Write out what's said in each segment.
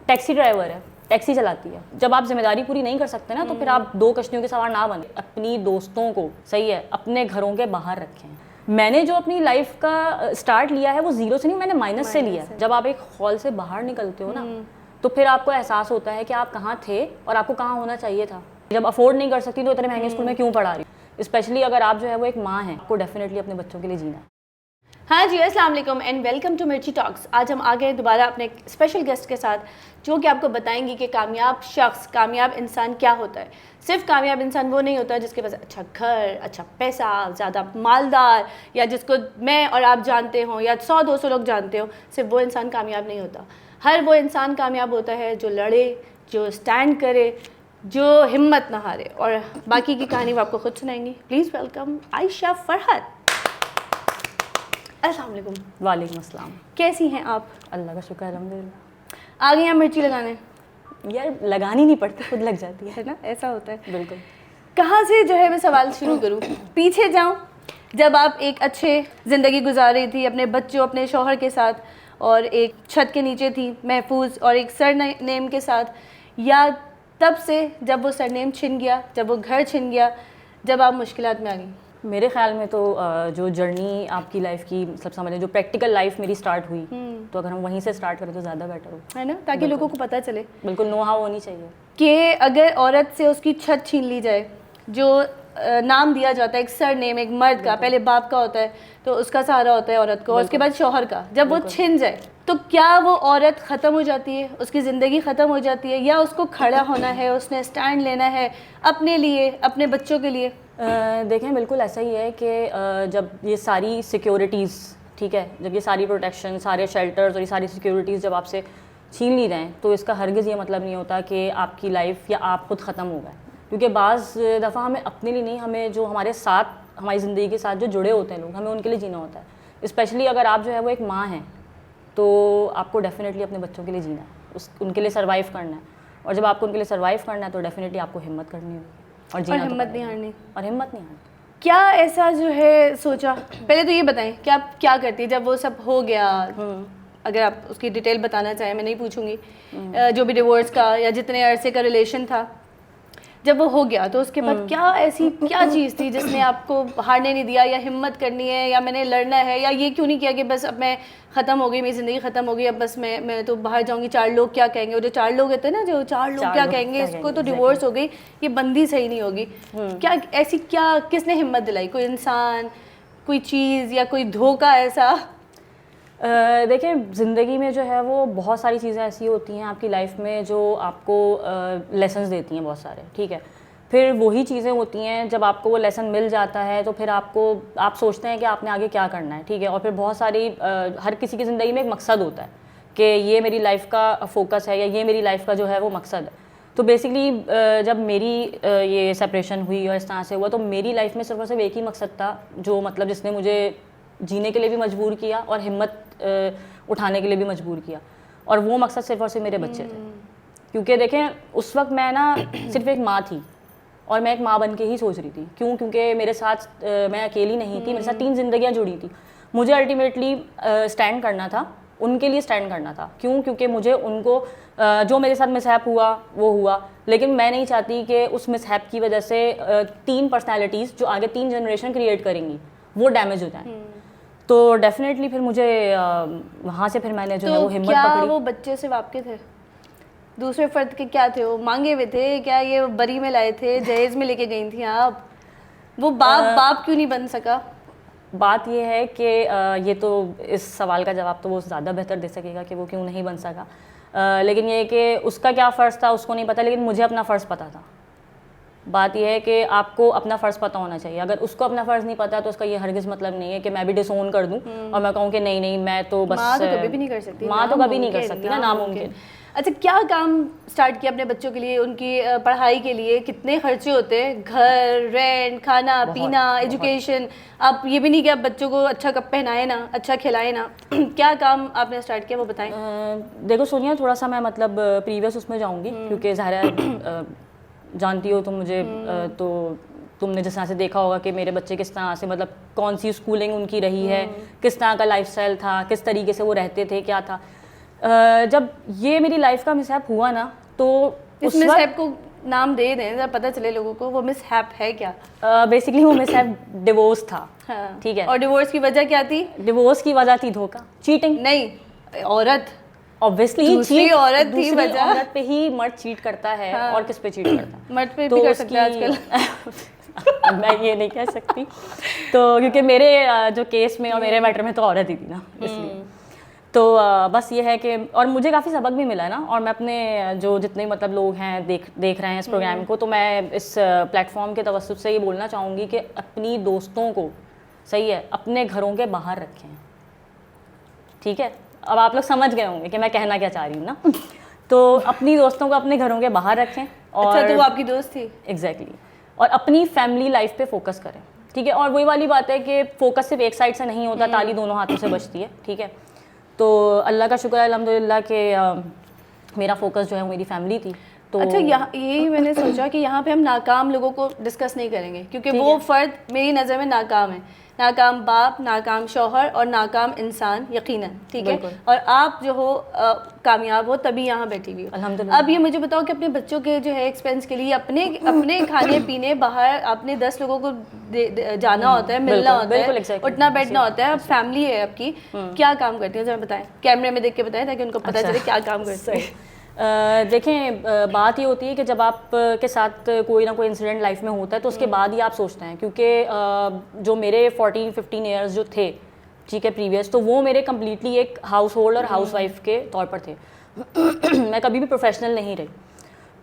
Taxi driver है, taxi चलाती है। जब आप जिम्मेदारी पूरी नहीं कर सकते ना तो फिर आप दो कश्तियों के सवार ना बने। अपनी दोस्तों को सही है अपने घरों के बाहर रखें। मैंने जो अपनी लाइफ का स्टार्ट लिया है वो जीरो से नहीं, मैंने माइनस से लिया है। जब आप एक हॉल से बाहर निकलते हो ना तो फिर आपको एहसास होता है कि आप कहाँ थे और आपको कहाँ होना चाहिए था। जब अफोर्ड नहीं कर सकती तो इतने महंगे स्कूल में क्यों पढ़ा रही हूँ। स्पेशली अगर आप जो है वो एक माँ हैं, आपको डेफिनेटली अपने बच्चों के लिए जीना है। हाँ जी, अस्सलाम वालेकुम एंड वेलकम टू मिर्ची टॉक्स। आज हम आ गए दोबारा अपने स्पेशल गेस्ट के साथ जो कि आपको बताएंगी कि कामयाब शख्स, कामयाब इंसान क्या होता है। सिर्फ कामयाब इंसान वो नहीं होता जिसके पास अच्छा घर, अच्छा पैसा, ज़्यादा मालदार, या जिसको मैं और आप जानते हो या 100-200 लोग जानते हो। सिर्फ वो इंसान कामयाब नहीं होता। हर वो इंसान कामयाब होता है जो लड़े, जो स्टैंड करे, जो हिम्मत ना हारे। और बाकी की कहानी वो आपको खुद सुनाएंगी। Please welcome Ayesha Farhat. अस्सलाम वालेकुम। वालेकुम अस्सलाम। कैसी हैं आप? अल्लाह का शुक्र अल्हम्दुलिल्लाह। आ गई हैं मिर्ची लगाने? यार लगानी नहीं पड़ती, खुद लग जाती है ना, ऐसा होता है। बिल्कुल। कहाँ से जो है मैं सवाल शुरू करूँ? पीछे जाऊँ जब आप एक अच्छे ज़िंदगी गुजार रही थी अपने बच्चों, अपने शौहर के साथ और एक छत के नीचे थी महफूज और एक सर नेम के साथ, या तब से जब वो सर नेम छिन गया, जब वो घर छिन गया, जब आप मुश्किलात में आ गई? मेरे ख्याल में तो जो जर्नी आपकी लाइफ की मतलब समझ जो प्रैक्टिकल लाइफ मेरी स्टार्ट हुई तो अगर हम वहीं से स्टार्ट करें तो ज़्यादा बेटर हो, है ना, ताकि लोगों को पता चले। बिल्कुल नो हाउ होनी चाहिए कि अगर औरत से उसकी छत छीन ली जाए, जो नाम दिया जाता है एक सर नेम, एक मर्द का पहले बाप का होता है तो उसका सहारा होता है औरत को, और उसके बाद शौहर का, जब वो छिन जाए तो क्या वो औरत ख़त्म हो जाती है, उसकी ज़िंदगी ख़त्म हो जाती है, या उसको खड़ा होना है, उसने स्टैंड लेना है अपने लिए, अपने बच्चों के लिए? देखें बिल्कुल ऐसा ही है कि जब ये सारी सिक्योरिटीज़, ठीक है, जब ये सारी प्रोटेक्शन, सारे शेल्टर्स और ये सारी सिक्योरिटीज़ जब आपसे छीन ली जाएँ तो इसका हरगिज़ ये मतलब नहीं होता कि आपकी लाइफ या आप खुद ख़त्म हो गए। क्योंकि बाज़ दफ़ा हमें अपने लिए नहीं, हमें जो हमारे साथ, हमारी ज़िंदगी के साथ जो जुड़े होते हैं लोग, हमें उनके लिए जीना होता है। स्पेशली अगर आप जो है वो एक माँ हैं तो आपको डेफिनेटली अपने बच्चों के लिए जीना है, उनके लिए सर्वाइव करना है। और जब आपको उनके लिए सर्वाइव करना है तो डेफिनेटली आपको हिम्मत करनी होगी और जीना, हिम्मत नहीं हारनी। और हिम्मत नहीं हारनी। क्या ऐसा जो है सोचा, पहले तो ये बताएं कि आप क्या करती जब वो सब हो गया? अगर आप उसकी डिटेल बताना चाहें, मैं नहीं पूछूंगी, जो भी डिवोर्स का या जितने अरसे का रिलेशन था, जब वो हो गया तो उसके बाद क्या ऐसी क्या चीज़ थी जिसने आपको हारने नहीं दिया, या हिम्मत करनी है, या मैंने लड़ना है, या ये क्यों नहीं किया कि बस अब मैं ख़त्म हो गई, मेरी ज़िंदगी ख़त्म हो गई, अब बस मैं तो बाहर जाऊंगी, 4 लोग क्या कहेंगे? वो जो 4 लोग होते हैं ना, जो 4 लोग क्या कहेंगे, इसको तो डिवोर्स हो गई, ये बंदी सही नहीं होगी। क्या ऐसी, क्या किसने हिम्मत दिलाई? कोई इंसान, कोई चीज़, या कोई धोखा ऐसा? देखिए ज़िंदगी में जो है वो बहुत सारी चीज़ें ऐसी होती हैं आपकी लाइफ में जो आपको लेसन्स देती हैं बहुत सारे, ठीक है। फिर वही चीज़ें होती हैं जब आपको वो लेसन मिल जाता है तो फिर आप सोचते हैं कि आपने आगे क्या करना है, ठीक है। और फिर बहुत सारी हर किसी की ज़िंदगी में एक मकसद होता है कि ये मेरी लाइफ का फोकस है या ये मेरी लाइफ का जो है वो मकसद है। तो बेसिकली जब मेरी ये सेपरेशन हुई और इस तरह से हुआ तो मेरी लाइफ में सिर्फ और सिर्फ एक ही मकसद था जो मतलब जिसने मुझे जीने के लिए भी मजबूर किया और हिम्मत उठाने के लिए भी मजबूर किया, और वो मकसद सिर्फ और सिर्फ मेरे बच्चे थे। क्योंकि देखें उस वक्त मैं ना सिर्फ एक माँ थी और मैं एक माँ बन के ही सोच रही थी। क्यों? क्योंकि मेरे साथ मैं अकेली नहीं थी, मेरे साथ 3 जिंदगियाँ जुड़ी थी। मुझे अल्टीमेटली स्टैंड करना था, उनके लिए स्टैंड करना था। क्यों? क्योंकि मुझे उनको जो मेरे साथ मिसहैप हुआ वो हुआ, लेकिन मैं नहीं चाहती कि उस मिसहैप की वजह से 3 पर्सनैलिटीज़ जो आगे 3 जनरेशन क्रिएट करेंगी वो डैमेज हो जाएँ। तो डेफिनेटली फिर मुझे वहाँ से फिर मैंने जो है वो हिम्मत पकड़ी। वो बच्चे सिर्फ आपके थे? दूसरे फर्द के क्या थे? वो मांगे हुए थे क्या? ये बरी में लाए थे, जहेज में लेके गई थी आप? वो बाप क्यों नहीं बन सका? बात ये है कि ये तो इस सवाल का जवाब तो वो ज़्यादा बेहतर दे सकेगा कि वो क्यों नहीं बन सका, लेकिन ये कि उसका क्या फ़र्ज़ था उसको नहीं पता, लेकिन मुझे अपना फ़र्ज़ पता था। बात यह है कि आपको अपना फ़र्ज़ पता होना चाहिए। अगर उसको अपना फ़र्ज़ नहीं पता तो उसका ये हरगिज़ मतलब नहीं है कि मैं भी डिसोन कर दूं और मैं कहूँ कि नहीं मैं तो बस। माँ तो कभी भी नहीं कर सकती, माँ तो कभी नहीं कर सकती ना, नामुमकिन। अच्छा, क्या काम स्टार्ट किया अपने बच्चों के लिए, उनकी पढ़ाई के लिए? कितने खर्चे होते हैं, घर, रेंट, खाना पीना, एजुकेशन। आप ये भी नहीं कि आप बच्चों को अच्छा कप पहनाए ना, अच्छा खिलाए ना। क्या काम आपने स्टार्ट किया वो बताएं। देखो सोनिया, थोड़ा सा मैं मतलब प्रीवियस उसमें जाऊँगी क्योंकि ज़ाहिर जानती हो तुम मुझे, तो तुमने जिस तरह से देखा होगा कि मेरे बच्चे किस तरह से मतलब कौन सी स्कूलिंग उनकी रही है, किस तरह का लाइफस्टाइल था, किस तरीके से वो रहते थे, क्या था। जब ये मेरी लाइफ का मिसहैप हुआ ना, तो इस मिसहैप को नाम दे दें जरा, पता चले लोगों को वो मिसहैप है क्या। बेसिकली वो मिसहैप डिवोर्स था। हाँ। ठीक है। और डिवोर्स की वजह क्या थी? डिवोर्स की वजह थी धोखा, चीटिंग। नहीं, औरत ऑब्वियसली दूसरी औरत थी वजह। औरत पे ही मर्द चीट करता है। हाँ। और किस पे चीट करता है? मर्द पे भी कर सकते हैं आजकल। मैं ये नहीं कह सकती, तो क्योंकि मेरे जो केस में और मेरे मैटर में तो औरत ही थी ना, इसलिए। तो बस ये है कि, और मुझे काफ़ी सबक भी मिला है ना, और मैं अपने जो जितने मतलब लोग हैं देख रहे हैं इस प्रोग्राम को, तो मैं इस प्लेटफॉर्म के तवस्सुत से ये बोलना चाहूँगी कि अपनी दोस्तों को, सही है, अपने घरों के बाहर रखें। ठीक है, अब आप लोग समझ गए होंगे कि मैं कहना क्या चाह रही हूँ ना। तो अपनी दोस्तों को अपने घरों के बाहर रखें। और अच्छा, तो वो आपकी दोस्त थी? एग्जैक्टली। और अपनी फैमिली लाइफ पे फोकस करें। ठीक है, और वही वाली बात है कि फोकस सिर्फ एक साइड से नहीं होता, ताली दोनों हाथों से बजती है। ठीक है, तो अल्लाह का शुक्र है अल्हम्दुलिल्लाह कि मेरा फोकस जो है मेरी फैमिली थी। तो अच्छा, यहाँ यही मैंने सोचा कि यहाँ पे हम नाकाम लोगों को डिस्कस नहीं करेंगे, क्योंकि वो फ़र्द मेरी नज़र में नाकाम है। नाकाम बाप, नाकाम शौहर और नाकाम इंसान यकीनन। ठीक है, और आप जो हो कामयाब हो तभी यहाँ बैठी हुई हो अल्हम्दुलिल्लाह। अब ये मुझे बताओ कि अपने बच्चों के जो है एक्सपेंस के लिए अपने खाने पीने बाहर आपने 10 लोगों को जाना होता है, मिलना होता है, उठना बैठना होता है। अब फैमिली है आपकी, क्या काम करती है जरा बताएं, कैमरे में देख के बताएं ताकि उनको पता चले क्या काम करते हैं। देखें, बात ये होती है कि जब आप के साथ कोई ना कोई इंसिडेंट लाइफ में होता है तो उसके बाद ही आप सोचते हैं, क्योंकि जो मेरे 14-15 ईयर्स जो थे, ठीक है, प्रीवियस, तो वो मेरे कम्प्लीटली एक हाउस होल्ड और हाउस वाइफ के तौर पर थे। मैं कभी भी प्रोफेशनल नहीं रही।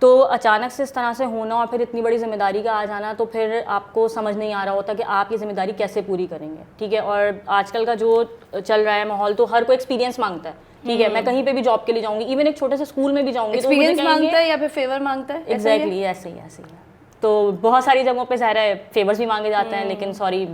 तो अचानक से इस तरह से होना और फिर इतनी बड़ी जिम्मेदारी का आ जाना, तो फिर आपको समझ नहीं आ रहा होता कि आप ये जिम्मेदारी कैसे पूरी करेंगे। ठीक है, और आजकल का जो चल रहा है माहौल, तो हर कोई एक्सपीरियंस मांगता है। ठीक है, मैं कहीं पे भी जॉब के लिए जाऊंगी, इवन एक छोटे से स्कूल में भी जाऊंगी, एक्सपीरियंस मांगता है या फिर फेवर मांगता है? एग्जैक्टली ऐसे ही है। तो बहुत सारी जगहों पे ज़ाहिर है फेवर्स भी मांगे जाते हैं, लेकिन सॉरी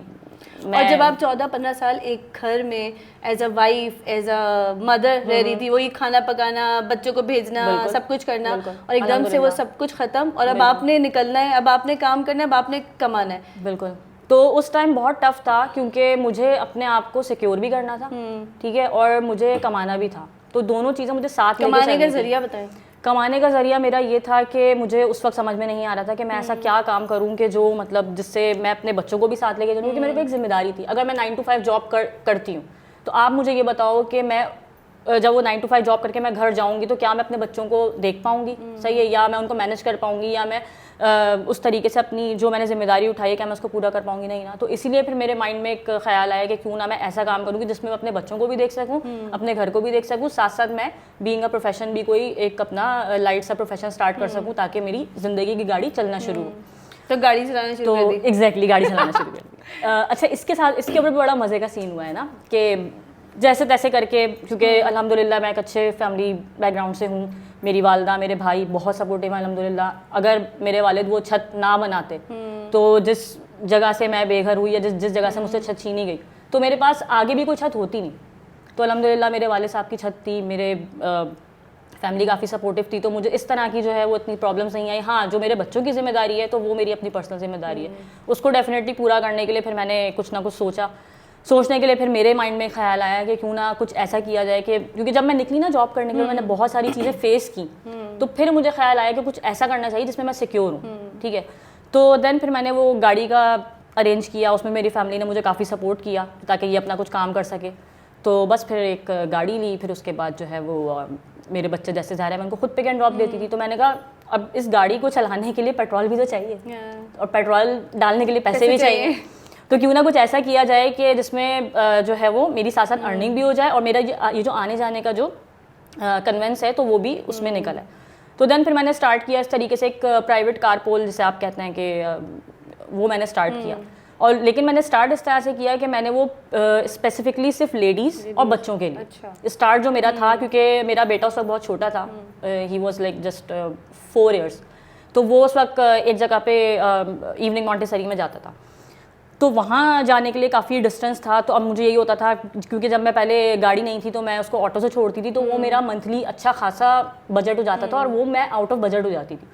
और जब आप 14-15 साल एक घर में as a wife, as a mother रह रही थी, वही खाना पकाना, बच्चों को भेजना, सब कुछ करना, और एकदम से वो सब कुछ खत्म, और अब आपने निकलना है, अब आपने काम करना है, अब आपने कमाना है। बिल्कुल। तो उस टाइम बहुत टफ था, क्योंकि मुझे अपने आप को सिक्योर भी करना था, ठीक है, और मुझे कमाना भी था। तो दोनों चीज़ें मुझे साथ कमाने का जरिया बताएं। कमाने का ज़रिया मेरा ये था कि मुझे उस वक्त समझ में नहीं आ रहा था कि मैं ऐसा क्या काम करूं कि जो मतलब जिससे मैं अपने बच्चों को भी साथ लेके चलूं, क्योंकि मेरे पे एक जिम्मेदारी थी। अगर मैं 9 to 5 जॉब करती हूँ, तो आप मुझे ये बताओ कि मैं जब वो 9 to 5 जॉब करके मैं घर जाऊंगी तो क्या मैं अपने बच्चों को देख पाऊंगी, सही है, या मैं उनको मैनेज कर पाऊंगी, या मैं उस तरीके से अपनी जो मैंने जिम्मेदारी उठाई है क्या मैं उसको पूरा कर पाऊंगी, नहीं ना। तो इसीलिए फिर मेरे माइंड में एक ख्याल आया कि क्यों ना मैं ऐसा काम करूँ कि जिसमें मैं अपने बच्चों को भी देख सकूँ, अपने घर को भी देख सकूँ, साथ साथ मैं बीइंग अ प्रोफेशन भी कोई एक अपना लाइट सा प्रोफेशन स्टार्ट कर सकूँ, ताकि मेरी ज़िंदगी की गाड़ी चलना शुरू हो। तो गाड़ी चलाना शुरू कर दी। एग्जैक्टली, गाड़ी चलाना शुरू कर दी। अच्छा, इसके साथ इसके ऊपर बड़ा मज़े का सीन हुआ है ना, कि जैसे तैसे करके, क्योंकि अल्हम्दुलिल्लाह मैं एक अच्छे फैमिली बैकग्राउंड से हूँ, मेरी वालदा, मेरे भाई बहुत सपोर्टिव हैं अल्हम्दुलिल्लाह। अगर मेरे वालिद वो छत ना बनाते तो जिस जगह से मैं बेघर हुई या जिस जगह से मुझसे छत छीनी गई, तो मेरे पास आगे भी कोई छत होती नहीं। तो अल्हम्दुलिल्लाह मेरे वालिद साहब की छत थी, मेरे फैमिली काफ़ी सपोर्टिव थी, तो मुझे इस तरह की जो है वो इतनी प्रॉब्लम्स नहीं आई। हाँ, जो मेरे बच्चों की जिम्मेदारी है तो वो मेरी अपनी पर्सनल जिम्मेदारी है, उसको डेफिनेटली पूरा करने के लिए फिर मैंने कुछ ना कुछ सोचने के लिए फिर मेरे माइंड में ख्याल आया कि क्यों ना कुछ ऐसा किया जाए कि, क्योंकि जब मैं निकली ना जॉब करने के लिए मैंने बहुत सारी चीज़ें फेस की, तो फिर मुझे ख्याल आया कि कुछ ऐसा करना चाहिए जिसमें मैं सिक्योर हूँ। ठीक है, तो देन फिर मैंने वो गाड़ी का अरेंज किया, उसमें मेरी फैमिली ने मुझे काफ़ी सपोर्ट किया ताकि ये अपना कुछ काम कर सके। तो बस फिर एक गाड़ी ली, फिर उसके बाद जो है वो मेरे बच्चे जैसे जा रहे हैं मैं उनको खुद पिक एंड ड्रॉप देती थी। तो मैंने कहा अब इस गाड़ी को चलाने के लिए पेट्रोल भी तो चाहिए, और पेट्रोल डालने के लिए पैसे भी चाहिए, तो क्यों ना कुछ ऐसा किया जाए कि जिसमें जो है वो मेरी साथ साथ अर्निंग भी हो जाए और मेरा ये जो आने जाने का जो कन्वेंस है तो वो भी उसमें निकल है। तो देन फिर मैंने स्टार्ट किया इस तरीके से एक प्राइवेट कारपोल जिसे आप कहते हैं कि वो मैंने स्टार्ट किया। और लेकिन मैंने स्टार्ट इस तरह से किया कि मैंने वो स्पेसिफिकली सिर्फ लेडीज़ और बच्चों के लिए स्टार्ट जो मेरा था, क्योंकि मेरा बेटा उस वक्त बहुत छोटा था, he was like just 4 years, तो वो उस वक्त एक जगह पे इवनिंग मॉन्टेसरी में जाता था, तो वहाँ जाने के लिए काफ़ी डिस्टेंस था। तो अब मुझे यही होता था, क्योंकि जब मैं पहले गाड़ी नहीं थी तो मैं उसको ऑटो से छोड़ती थी, तो वो मेरा मंथली अच्छा खासा बजट हो जाता था और वो मैं आउट ऑफ बजट हो जाती थी।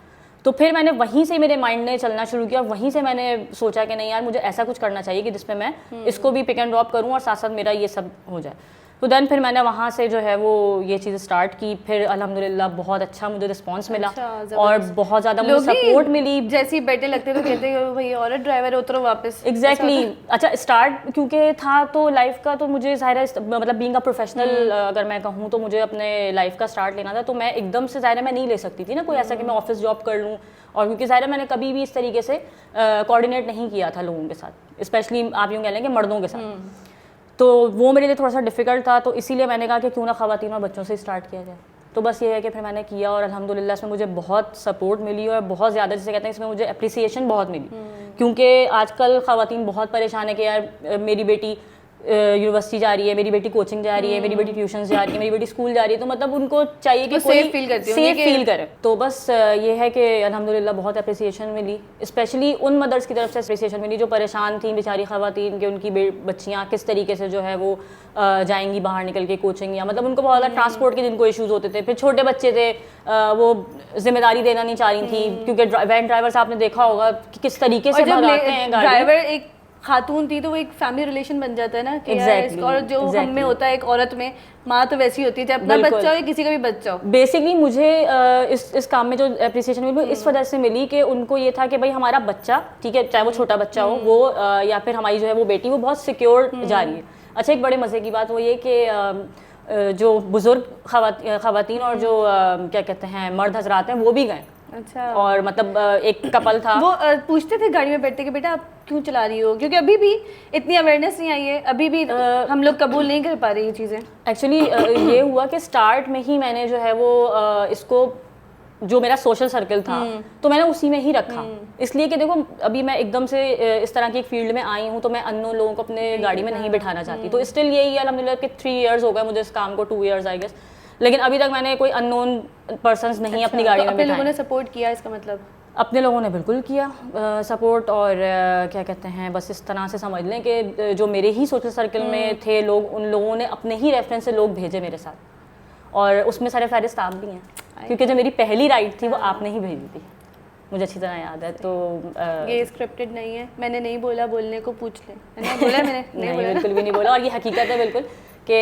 तो फिर मैंने वहीं से मेरे माइंड ने चलना शुरू किया और वहीं से मैंने सोचा कि नहीं यार मुझे ऐसा कुछ करना चाहिए कि जिसमें मैं इसको भी पिक एंड ड्रॉप करूँ और साथ साथ मेरा ये सब हो जाए। तो दैन फिर मैंने वहाँ से जो है वो ये चीज़ स्टार्ट की, फिर अल्हम्दुलिल्लाह बहुत अच्छा मुझे रिस्पांस मिला और बहुत ज़्यादा मुझे सपोर्ट मिली। जैसे ही बैठे लगते तो कहते हैं भाई औरत ड्राइवर है उतरो वापस। एग्जैक्टली अच्छा स्टार्ट क्योंकि था तो लाइफ का, तो मुझे ज़ाहिर है मतलब बीइंग अ प्रोफेशनल अगर मैं कहूँ तो मुझे अपने लाइफ का स्टार्ट लेना था, तो मैं एकदम से ज़ाहिर है मैं नहीं ले सकती थी ना कोई ऐसा कि मैं ऑफिस जॉब कर लूँ, और क्योंकि ज़ाहिर है मैंने कभी भी इस तरीके से कोऑर्डिनेट नहीं किया था लोगों के साथ, स्पेशली आप यूँ कह लें कि मर्दों के साथ, तो वो मेरे लिए थोड़ा सा डिफ़िकल्ट था। तो इसीलिए मैंने कहा कि क्यों ना ख़वातीन और बच्चों से स्टार्ट किया जाए। तो बस ये है कि फिर मैंने किया और अल्हम्दुलिल्लाह इसमें मुझे बहुत सपोर्ट मिली और बहुत ज़्यादा, जिसे कहते हैं इसमें मुझे अप्रिसिएशन बहुत मिली, क्योंकि आजकल ख़वातीन बहुत परेशान है कि यार मेरी बेटी यूनिवर्सिटी जा रही है, मेरी बेटी कोचिंग जा रही है, मेरी बेटी ट्यूशन जा रही है, मेरी बेटी स्कूल जा रही है, तो मतलब उनको चाहिए कि कोई सेफ फील करे। तो बस ये है कि अल्हम्दुलिल्लाह बहुत अप्रिसिएशन मिली, स्पेशली उन मदर्स की तरफ से अप्रिसिएशन मिली जो परेशान थी बेचारी ख़वातीन कि उनकी बच्चियाँ किस तरीके से जो है वो जाएंगी बाहर निकल के कोचिंग, या मतलब उनको बहुत ज़्यादा ट्रांसपोर्ट के जिनको इशूज़ होते थे, फिर छोटे बच्चे थे वो जिम्मेदारी देना नहीं चाह रही थी, क्योंकि वैन ड्राइवर्स आपने देखा होगा कि किस तरीके से भगाते हैं गाड़ी। ड्राइवर एक खातून थी तो वो एक फैमिली रिलेशन बन जाता है ना कि exactly, और जो हम में होता है एक औरत में, माँ तो वैसी होती है चाहे अपना बच्चा हो या किसी का भी बच्चा हो। बेसिकली मुझे इस काम में जो अप्रिसिएशन मिली वो इस वजह से मिली कि उनको ये था कि भाई हमारा बच्चा, ठीक है चाहे वो छोटा बच्चा हो वो या फिर हमारी जो है वो बेटी, वो बहुत सिक्योर जा रही है। अच्छा एक बड़े मज़े की बात वो ये कि जो बुजुर्ग ख़वातीन और जो क्या कहते हैं मर्द हजरात हैं वो भी गए। अच्छा। और मतलब एक कपल था, वो पूछते थे गाड़ी में बैठते कि बेटा आप क्यों चला रही हो, क्योंकि अभी भी इतनी अवेयरनेस नहीं आई है, अभी भी हम लोग कबूल नहीं कर पा रहे ये चीज़ें। एक्चुअली ये हुआ कि स्टार्ट में ही मैंने जो है वो इसको जो मेरा सोशल सर्कल था तो मैंने उसी में ही रखा, इसलिए कि देखो अभी मैं एकदम से इस तरह की एक फील्ड में आई हूँ तो मैं अननोन लोगों को अपने गाड़ी में नहीं बिठाना चाहती। तो स्टिल यही है अल्हम्दुलिल्लाह कि 3 इयर्स हो गए मुझे इस काम को, 2 इयर्स आई गेस, लेकिन अभी तक मैंने कोई अननोन पर्सन्स नहीं अपनी गाड़ी में बिठाए। लोगों ने सपोर्ट किया, इसका मतलब अपने लोगों ने बिल्कुल किया सपोर्ट, और क्या कहते हैं बस इस तरह से समझ लें कि जो मेरे ही सोशल सर्कल में थे लोग, उन लोगों ने अपने ही रेफरेंस से लोग भेजे मेरे साथ, और उसमें सारे फहरिस्त आप भी हैं, क्योंकि जो मेरी पहली राइड थी वो आपने ही भेजी थी, मुझे अच्छी तरह याद है। तो ये स्क्रिप्टेड नहीं है, मैंने नहीं बोला, बोलने को पूछ ले, मैंने बोला मैंने नहीं बोला, बिल्कुल भी नहीं बोला, और ये हकीकत है बिल्कुल कि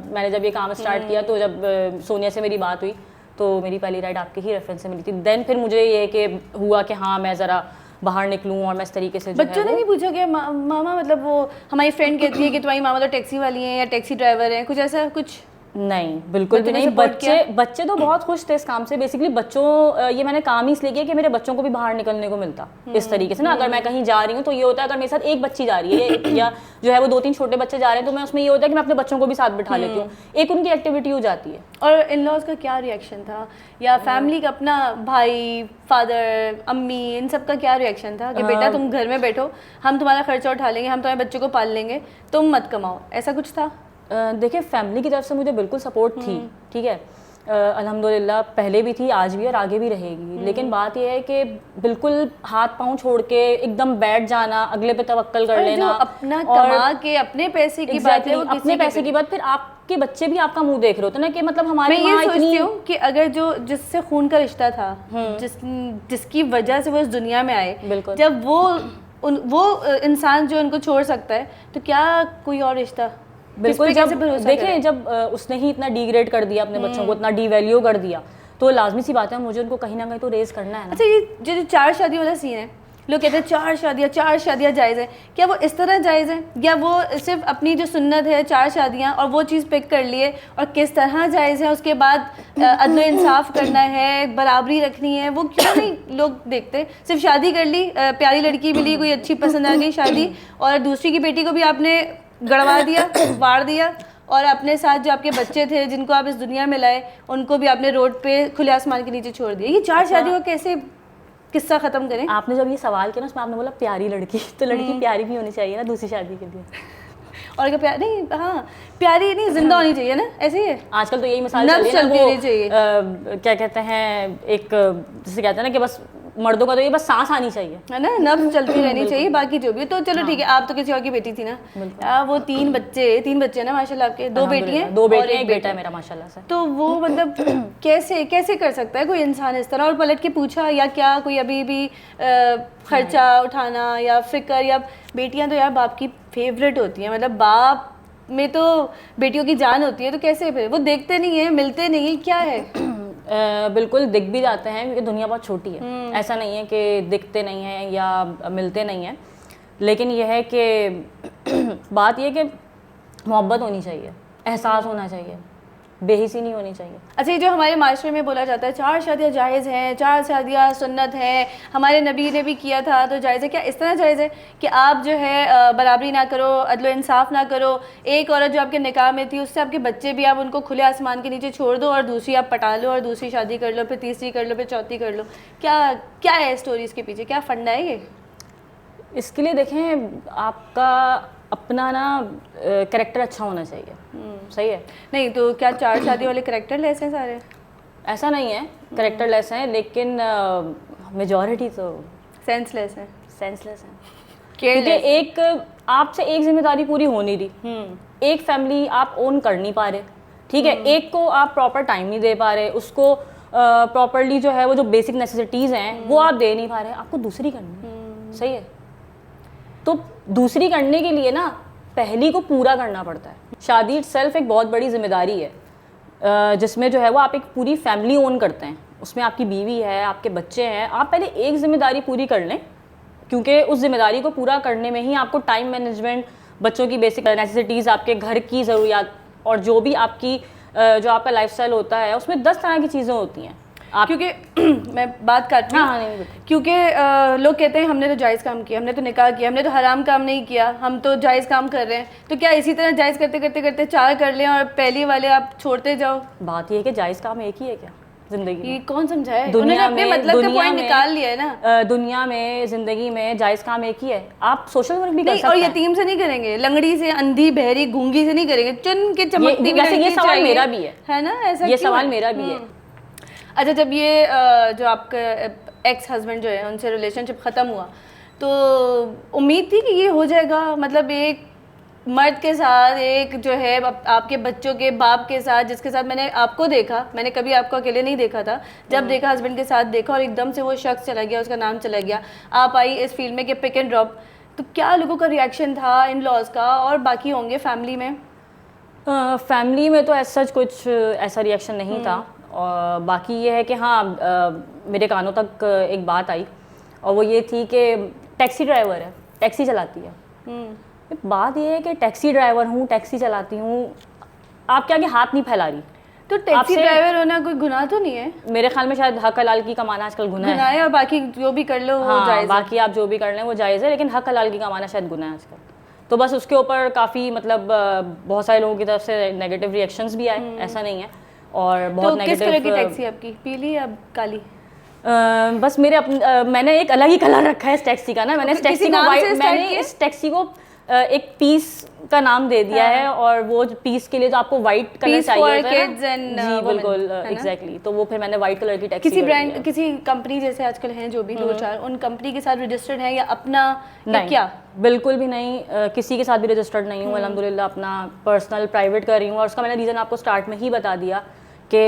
मैंने जब ये काम स्टार्ट किया तो जब सोनिया से मेरी बात हुई तो मेरी पहली राइड आपके ही रेफरेंस से मिली थी। देन फिर मुझे ये कि हुआ कि हाँ मैं ज़रा बाहर निकलूँ और मैं इस तरीके से बच्चों ने नहीं पूछा कि मामा, मतलब वो हमारी फ्रेंड कहती है कि तुम्हारी मामा तो टैक्सी वाली हैं या टैक्सी ड्राइवर हैं, कुछ ऐसा कुछ? नहीं बिल्कुल भी नहीं। बच्चे तो बहुत खुश थे इस काम से। बेसिकली बच्चों ये मैंने काम ही इसलिए किया कि मेरे बच्चों को भी बाहर निकलने को मिलता इस तरीके से ना। अगर मैं कहीं जा रही हूँ तो ये होता है अगर मेरे साथ एक बच्ची जा रही है या जो है वो 2-3 छोटे बच्चे जा रहे हैं तो मैं उसमें ये होता है कि मैं अपने बच्चों को भी साथ बिठा लेती हूँ, एक उनकी एक्टिविटी हो जाती है। और इन लॉज का क्या रिएक्शन था, या फैमिली का अपना भाई, फादर, अम्मी, इन सब का क्या रिएक्शन था कि बेटा तुम घर में बैठो, हम तुम्हारा खर्चा उठा लेंगे, हम तुम्हारे बच्चों को पाल लेंगे, तुम मत कमाओ, ऐसा कुछ था? देखिए फैमिली की तरफ से मुझे बिल्कुल सपोर्ट थी, ठीक है, अल्हम्दुलिल्लाह पहले भी थी, आज भी और आगे भी रहेगी। लेकिन बात यह है कि बिल्कुल हाथ पांव छोड़ के एकदम बैठ जाना, अगले पे तवक्कल कर लेना, अपना कमा के अपने पैसे की बात है, वो अपने पैसे की बात, फिर आपके बच्चे भी आपका मुंह देख रहे होते ना कि मतलब हमारी मैं ये सोचती हूँ कि अगर जो जिससे खून का रिश्ता था, जिसकी वजह से वो इस दुनिया में आए, जब वो इंसान जो उनको छोड़ सकता है तो क्या कोई और रिश्ता? बिल्कुल, जब देखें जब उसने ही इतना डिग्रेड कर दिया अपने बच्चों को, इतना डिवैल्यू कर दिया, तो लाजमी सी बात है मुझे उनको कहीं ना कहीं तो रेज करना है ना। अच्छा, ये जो 4 शादी वाला सीन है, लोग कहते हैं 4 शादियाँ जायज़ है, क्या वो इस तरह जायज़ है या वो सिर्फ अपनी जो सुन्नत है 4 शादियाँ और वो चीज़ पिक कर लिए, और किस तरह जायज़ है, उसके बाद अदल इंसाफ करना है, बराबरी रखनी है, वो क्यों नहीं लोग देखते? सिर्फ शादी कर ली, प्यारी लड़की मिली, कोई अच्छी पसंद आ गई शादी, और दूसरी की बेटी को भी आपने गड़वा दिया, वार दिया, और अपने साथ जो आपके बच्चे थे जिनको आप इस दुनिया में लाए उनको भी आपने रोड पे खुले आसमान के नीचे छोड़ दिया। ये 4 शादियों का कैसे किस्सा खत्म करें? आपने जब ये सवाल किया ना उसमें आपने बोला प्यारी लड़की, तो लड़की प्यारी भी होनी चाहिए ना दूसरी शादी के लिए। और क्या प्यारी नहीं, हाँ प्यारी नहीं, जिंदा होनी चाहिए ना, ऐसे ही है आजकल तो यही मिसाल चलती रहनी चाहिए। क्या कहते हैं, एक जैसे कहते हैं ना कि बस मर्दों का तो ये बस सांस आनी चाहिए, है ना, नब्ज चलती रहनी चाहिए, बाकी जो भी तो चलो ठीक है। आप तो किसी और की बेटी थी ना, वो 3 बच्चे ना माशाल्लाह आपके, 2 बेटियां, 2 बेटे, एक बेटा है मेरा माशाल्लाह से। तो वो मतलब कैसे कर सकता है कोई इंसान इस तरह? और पलट के पूछा या क्या कोई अभी भी खर्चा उठाना या फिक्र, या बेटियां तो यार बाप की फेवरेट होती हैं, मतलब बाप में तो बेटियों की जान होती है, तो कैसे फिर वो देखते नहीं है, मिलते नहीं है, क्या है? बिल्कुल दिख भी जाते हैं क्योंकि दुनिया बहुत छोटी है। ऐसा नहीं है कि दिखते नहीं हैं या मिलते नहीं हैं, लेकिन यह है कि बात यह कि मोहब्बत होनी चाहिए, एहसास होना चाहिए, बेहिसी नहीं होनी चाहिए। अच्छा, ये जो हमारे माशरे में बोला जाता है 4 शादियाँ जायज़ हैं, 4 शादियाँ सुन्नत हैं, हमारे नबी ने भी किया था तो जायज़ है, क्या इस तरह जायज़ है कि आप जो है बराबरी ना करो, अदलो इंसाफ ना करो, एक औरत जो आपके निकाह में थी उससे आपके बच्चे भी आप उनको खुले आसमान के नीचे छोड़ दो और दूसरी आप पटा लो और दूसरी शादी कर लो, फिर तीसरी कर लो, फिर चौथी कर लो? क्या क्या है स्टोरी इसके पीछे, क्या फंडा है ये? इसके लिए देखें, आपका अपना ना कैरेक्टर अच्छा होना चाहिए। सही है। नहीं तो क्या 4 शादी वाले कैरेक्टर लेस हैं सारे? ऐसा नहीं है, कैरेक्टर लेस हैं, लेकिन मेजॉरिटी तो सेंसलेस हैं, सेंसलेस हैं। क्योंकि एक आपसे एक जिम्मेदारी पूरी हो नहीं रही, एक फैमिली आप ओन कर नहीं पा रहे, ठीक है, एक को आप प्रॉपर टाइम नहीं दे पा रहे, उसको प्रॉपरली जो है वो जो बेसिक नेसेसिटीज़ हैं वो आप दे नहीं पा रहे, आपको दूसरी करनी है। सही है। तो दूसरी करने के लिए ना पहली को पूरा करना पड़ता है। शादी इटसेल्फ एक बहुत बड़ी जिम्मेदारी है, जिसमें जो है वो आप एक पूरी फैमिली ओन करते हैं, उसमें आपकी बीवी है, आपके बच्चे हैं। आप पहले एक जिम्मेदारी पूरी कर लें, क्योंकि उस जिम्मेदारी को पूरा करने में ही आपको टाइम मैनेजमेंट, बच्चों की बेसिक नेसेसिटीज़, आपके घर की ज़रूरियात और जो भी आपकी जो आपका लाइफस्टाइल होता है उसमें 10 तरह की चीज़ें होती हैं। क्योंकि मैं बात करती हूँ, हाँ, नहीं, क्योंकि लोग कहते हैं हमने तो जायज़ काम किया, हमने तो निकाह किया, हमने तो हराम काम नहीं किया, हम तो जायज़ काम कर रहे हैं, तो क्या इसी तरह जायज़ करते करते करते 4 कर लें और पहली वाले आप छोड़ते जाओ? बात यह है कि जायज़ काम एक ही है क्या जिंदगी ये में? कौन समझाए? दुनिया उन्होंने अपने में मतलब का पॉइंट निकाल लिया है ना। दुनिया में, जिंदगी में जायज़ काम एक ही है। आप सोशल वर्क भी कर नहीं, सकते और हैं। यतीम से नहीं करेंगे, लंगड़ी से, अंधी बहरी गूंगी से नहीं करेंगे, चुन के चमकती हुई वैसे ये लड़की सवाल चाहिए। मेरा भी है ना, ऐसा ये क्यों सवाल है? मेरा भी है। अच्छा, जब ये जो आपका एक्स हस्बैंड जो है उनसे रिलेशनशिप ख़त्म हुआ तो उम्मीद थी कि ये हो जाएगा, मतलब एक मर्द के साथ, एक जो है आपके बच्चों के बाप के साथ, जिसके साथ मैंने आपको देखा, मैंने कभी आपको अकेले नहीं देखा था, जब देखा हस्बैंड के साथ देखा और एकदम से वो शख्स चला गया, उसका नाम चला गया, आप आई इस फील्ड में कि पिक एंड ड्रॉप, तो क्या लोगों का रिएक्शन था, इन लॉज का, और बाकी होंगे फैमिली में? फैमिली में तो ऐसा कुछ ऐसा रिएक्शन नहीं था, और बाकी ये है कि हाँ, मेरे कानों तक एक बात आई और वो ये थी कि टैक्सी ड्राइवर है, टैक्सी चलाती है। बात ये है कि टैक्सी ड्राइवर हूँ, टैक्सी चलाती हूँ, आपके आगे हाथ नहीं फैला रही, तो टैक्सी ड्राइवर होना कोई गुनाह तो नहीं है? मेरे ख्याल में शायद हक हलाल की कमाना आजकल गुनाह है, और बाकी जो भी कर लो वो हाँ, जायज़ है। बाकी आप जो भी कर लें वो जायज़ है, लेकिन हक हलाल की कमाना शायद गुनाह है आजकल। तो बस उसके ऊपर काफ़ी मतलब बहुत सारे लोगों की तरफ से नेगेटिव रिएक्शंस भी आए, ऐसा नहीं है, और बहुत तो किस तरह की नेगेटिव। टैक्सी आपकी, पीली या काली? बस मेरे मैंने एक अलग ही कलर रखा है इस टैक्सी का ना, मैंने इस टैक्सी को मैंने इस टैक्सी को एक पीस का नाम दे दिया है, और वो पीस के लिए जो आपको व्हाइट कलर चाहिए होता है ना, जी बिल्कुल, एग्जैक्टली, तो वो फिर मैंने व्हाइट कलर की टैक्सी किसी ब्रांड, किसी कंपनी जैसे आजकल हैं जो भी 2-4, उन कंपनी के साथ रजिस्टर्ड है या अपना? नहीं, क्या? बिल्कुल भी नहीं, किसी के साथ भी रजिस्टर्ड नहीं हूँ, अल्हम्दुलिल्लाह अपना पर्सनल प्राइवेट कर रही हूँ, और उसका मैंने रीज़न आपको स्टार्ट में ही बता दिया कि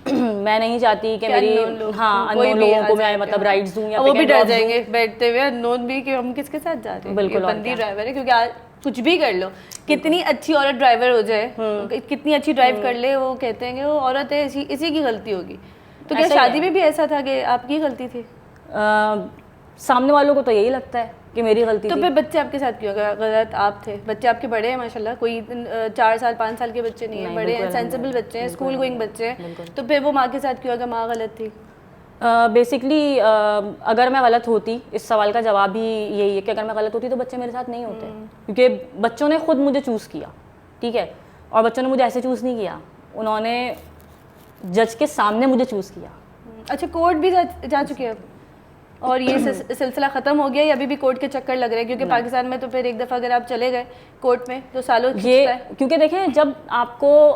मैं नहीं चाहती कि मेरी अननोन लोगों को मैं मतलब राइड्स दूँ, या वो भी डर जाएंगे बैठते हुए अननोन भी कि हम किसके साथ जा रहे हैं, बिल्कुल, बंदी ड्राइवर है, क्योंकि आज कुछ भी कर लो, कितनी अच्छी औरत ड्राइवर हो जाए, कितनी अच्छी ड्राइव कर ले, वो कहते हैं कि वो औरत है, इसी की गलती होगी। तो क्या शादी में भी ऐसा था कि आपकी गलती थी? सामने वालों को तो यही लगता है कि मेरी गलती तो थी। फिर बच्चे आपके साथ क्यों गलत आप थे? बच्चे आपके बड़े हैं माशाल्लाह, कोई 4 साल 5 साल के बच्चे नहीं है, बड़े हैं, सेंसिबल बच्चे हैं, स्कूल गोइंग बच्चे हैं, तो फिर वो माँ के साथ क्यों अगर माँ गलत थी? बेसिकली अगर मैं गलत होती, इस सवाल का जवाब ही यही है कि अगर मैं गलत होती तो बच्चे मेरे साथ नहीं होते, क्योंकि बच्चों ने खुद मुझे चूज़ किया, ठीक है, और बच्चों ने मुझे ऐसे चूज़ नहीं किया, उन्होंने जज के सामने मुझे चूज़ किया। अच्छा, कोर्ट भी जा चुके हैं और ये सिलसिला ख़त्म हो गया या अभी भी कोर्ट के चक्कर लग रहे हैं? क्योंकि पाकिस्तान में तो फिर एक दफ़ा अगर आप चले गए कोर्ट में तो सालों ये, क्योंकि देखें जब आपको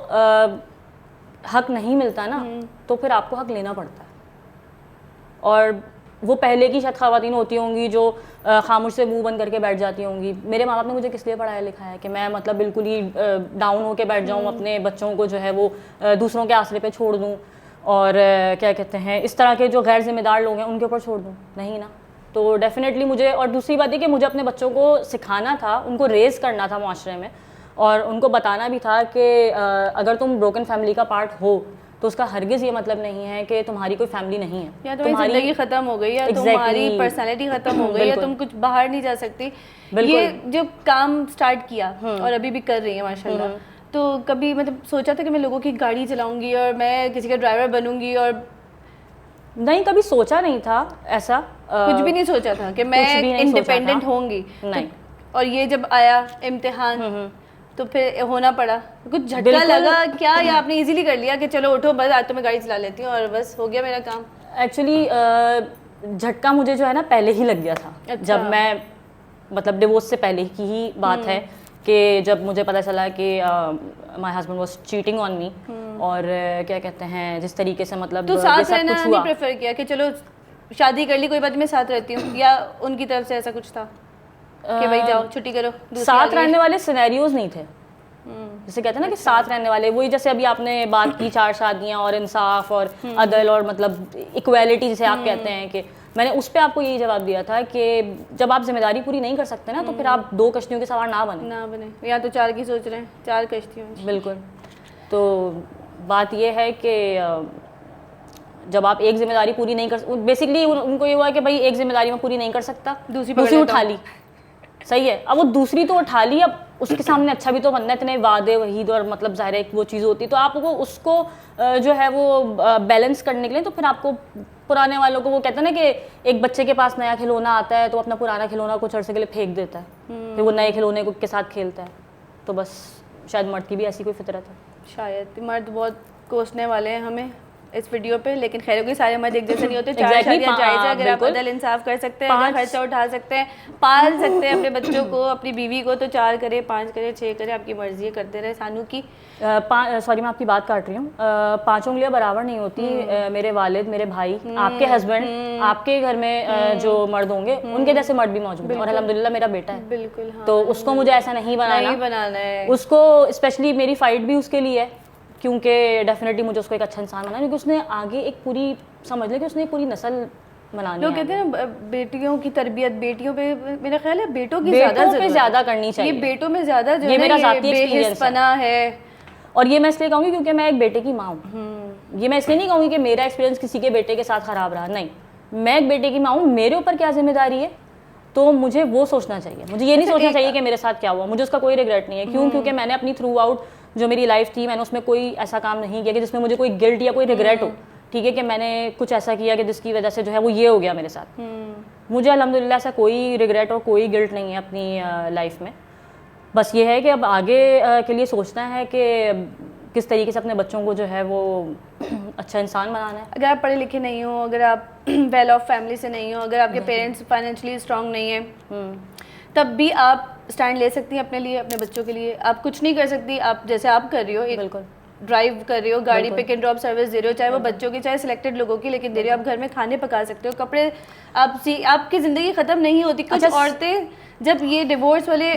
हक नहीं मिलता ना तो फिर आपको हक लेना पड़ता है, और वो पहले की शायद ख़वातीन होती होंगी जो खामोश से मुंह बंद करके बैठ जाती होंगी। मेरे माँ बाप ने मुझे किस लिए पढ़ाया लिखाया है कि मैं मतलब बिल्कुल ही डाउन होके बैठ जाऊँ, अपने बच्चों को जो है वो दूसरों के आसरे पे छोड़ दूँ, और क्या कहते हैं इस तरह के जो गैर जिम्मेदार लोग हैं उनके ऊपर छोड़ दूँ? नहीं ना। तो डेफिनेटली मुझे, और दूसरी बात है कि मुझे अपने बच्चों को सिखाना था, उनको रेज़ करना था माशरे में, और उनको बताना भी था कि अगर तुम ब्रोकन फैमिली का पार्ट हो तो उसका हरगिज़ ये मतलब नहीं है कि तुम्हारी कोई फैमिली नहीं है, या तुम्हारी ज़िंदगी ख़त्म हो गई, या तुम्हारी पर्सनैलिटी ख़त्म हो गई, या तुम कुछ बाहर नहीं जा सकती। ये जो काम स्टार्ट किया और अभी भी कर रही है माशाल्लाह, तो कभी मतलब सोचा था कि मैं लोगों की गाड़ी चलाऊंगी और मैं किसी का ड्राइवर बनूंगी? और नहीं, कभी सोचा नहीं था ऐसा, कुछ भी नहीं सोचा था कि मैं इंडिपेंडेंट होंगी? नहीं। और ये जब आया इम्तिहान तो फिर होना पड़ा, कुछ झटका लगा क्या, या आपने इजीली कर लिया कि चलो उठो बस आज तो मैं गाड़ी चला लेती हूँ और बस हो गया मेरा काम? एक्चुअली झटका मुझे जो है ना पहले ही लग गया था। अच्छा। जब मैं मतलब डिवोर्स से पहले की ही बात है कि जब मुझे पता चला कि my husband was cheating on me, और क्या कहते हैं जिस तरीके से मतलब तो साथ रहना नहीं प्रेफर किया कि चलो शादी कर ली कोई बात नहीं मैं साथ रहती हूँ, या उनकी तरफ से ऐसा कुछ था कि भाई जाओ छुट्टी करो? साथ रहने वाले सिनेरियोज नहीं थे, जैसे कहते हैं ना कि साथ रहने वाले, वही जैसे अभी आपने बात की 4 शादियां और इंसाफ और अदल और मतलब इक्वालिटी जिसे आप कहते हैं, कि मैंने उस पर आपको यही जवाब दिया था कि जब आप जिम्मेदारी पूरी नहीं कर सकते ना तो फिर आप 2 कश्तियों के सवार ना बने, या तो 4 की सोच रहे हैं, 4 कश्तियों। बिल्कुल। तो बात यह है कि जब आप एक जिम्मेदारी पूरी नहीं कर, बेसिकली उनको ये हुआ कि भाई एक जिम्मेदारी में पूरी नहीं कर सकता, दूसरी उठा ली, सही है। अब वो दूसरी तो उठा ली, अब उसके सामने अच्छा भी तो बनना है, इतने वादे वहीद और मतलब ज़ाहिर है वो चीज़ होती है, तो आपको उसको जो है वो बैलेंस करने के लिए तो फिर आपको पुराने वालों को, वो कहते हैं ना कि एक बच्चे के पास नया खिलौना आता है तो अपना पुराना खिलौना कुछ अर्से के लिए फेंक देता है, फिर वो नए खिलौने के साथ खेलता है। तो बस शायद मर्द की भी ऐसी कोई फितरत है। शायद मर्द बहुत कोसने वाले हैं हमें इस वीडियो पे, लेकिन खैर कोई सारे मर्द एक जैसे नहीं होते। 4 शादियां जायज़ है अगर आप अदल इंसाफ कर सकते हैं, अगर खर्चा उठा सकते हैं, पाल सकते हैं अपने बच्चों को, अपनी बीवी को, तो 4 करे, 5 करे, 6 करे, आपकी मर्जी है, करते रहे। सानू की सॉरी मैं आपकी बात काट रही हूँ, 5 उंगलियां बराबर नहीं होती। मेरे वालिद, मेरे भाई, आपके हस्बैंड, आपके घर में जो मर्द होंगे उनके जैसे मर्द भी मौजूद हैं, और अल्हम्दुलिल्लाह मेरा बेटा है। बिल्कुल। तो उसको मुझे ऐसा नहीं बनाना है, उसको स्पेशली मेरी फाइट भी उसके लिए है, क्योंकि डेफिनेटली मुझे उसको एक अच्छा इंसान बनाना है, क्योंकि उसने आगे एक पूरी, समझ लें कि उसने पूरी नस्ल बनानी है। लोग कहते हैं ना बेटियों की तरबियत बेटियों पे, मेरा ख्याल है बेटों की ज़्यादा करनी चाहिए। ये बेटों में ज़्यादा जो ये मेरा ज़ाती एक्सपीरियंस है। और ये मैं इसलिए कहूँगी क्योंकि मैं एक बेटे की माँ हूँ। ये मैं इसलिए नहीं कहूँगी कि मेरा एक्सपीरियंस किसी के बेटे के साथ ख़राब रहा, नहीं, मैं एक बेटे की माँ हूँ, मेरे ऊपर क्या जिम्मेदारी है तो मुझे वो सोचना चाहिए। मुझे ये नहीं सोचना चाहिए कि मेरे साथ क्या हुआ, मुझे उसका कोई रिग्रेट नहीं है। क्यों? क्योंकि मैंने अपनी थ्रू आउट जो मेरी लाइफ थी, मैंने उसमें कोई ऐसा काम नहीं किया कि जिसमें मुझे कोई गिल्ट या कोई रिग्रेट हो, ठीक है, कि मैंने कुछ ऐसा किया कि जिसकी वजह से जो है वो ये हो गया मेरे साथ। मुझे अल्हम्दुलिल्लाह ऐसा कोई रिग्रेट और कोई गिल्ट नहीं है अपनी लाइफ में। बस ये है कि अब आगे के लिए सोचना है कि किस तरीके से अपने बच्चों को जो है वो अच्छा इंसान बनाना है। अगर आप पढ़े लिखे नहीं हो, अगर आप वेल ऑफ फैमिली से नहीं हो, अगर आपके पेरेंट्स फाइनेंशियली स्ट्रांग नहीं है, तब भी आप स्टैंड ले सकती हैं अपने लिए, अपने बच्चों के लिए। आप कुछ नहीं कर सकती, आप जैसे आप कर रही हो, एक बिल्कुल ड्राइव कर रही हो, गाड़ी पिक एंड ड्रॉप सर्विस दे रही हो, चाहे वो बच्चों की चाहे सिलेक्टेड लोगों की, लेकिन दे रही हो। आप घर में खाने पका सकते हो, कपड़े, आपकी ज़िंदगी ख़त्म नहीं होती। कुछ औरतें जब ये डिवोर्स वाले